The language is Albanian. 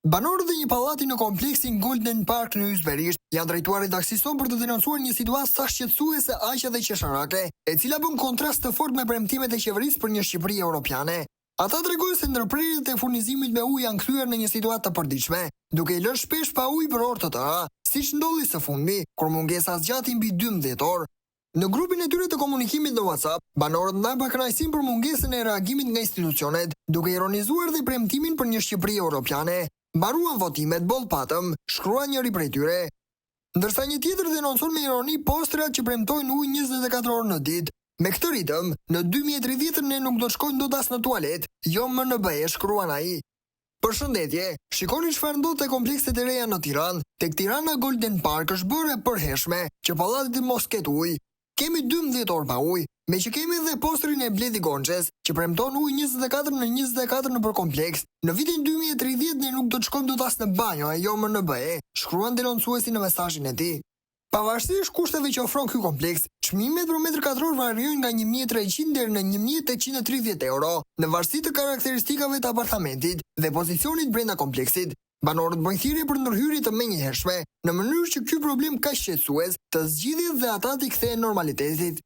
Banorët e një pallati në kompleksin Golden Park në Yzberisht janë drejtuar redaktëson për të denoncuar një situatë sa shqetësuese aq edhe qesharake, e cila bën kontrast të fortë me premtimet e qeverisë për një Shqipëri europiane. Ata tregojnë se ndërprerjet e furnizimit me ujë janë kthyer në një situatë të përditshme, duke i lënë shpesh pa ujë për orë të tëra, siç ndodhi së fundmi, kur mungesa zgjati mbi 12 orë. Në grupin e tyre të komunikimit në WhatsApp, banorët ndajnë pakënaqësinë për mungesën e reagimit nga institucionet, duke ironizuar dhe premtimin për një Shqipëri europiane. Mbaruan votimet boll patëm, shkrua njëri prej tyre. Ndërsa një tjetër denoncon me ironi postrat që premtojnë ujë 24 orë në ditë. Me këtë ritëm, në 2030 ne nuk do të shkojmë dot as në tualet, jo më në BE, shkruan ai. Përshëndetje, shikoni çfarë ndodh te komplekset e reja në Tiranë. Tek Tirana Golden Park është bërë e përhershme që pallati mos ketë ujë. Kemi 12 orë pa ujë, me që kemi edhe postrin e Bledi Gonçes, që premton ujë 24 në 24 nëpër kompleks. Në vitin 2030 ne nuk do të shkojmë dot as në banjo, e jo më në BE, shkruan denoncuesi në mesazhin e tij. Pavarësisht kushteve që ofron ky kompleks, çmimet për metër katror variojnë nga 1300 deri në 1830 euro, në varësi të karakteristikave të apartamentit dhe pozicionit brenda kompleksit. Banorët bëjnë thirrje për ndërhyrje të menjëhershme, në mënyrë që ky problem kaq shqetësues të zgjidhet dhe ata t'i kthehen normalitetit.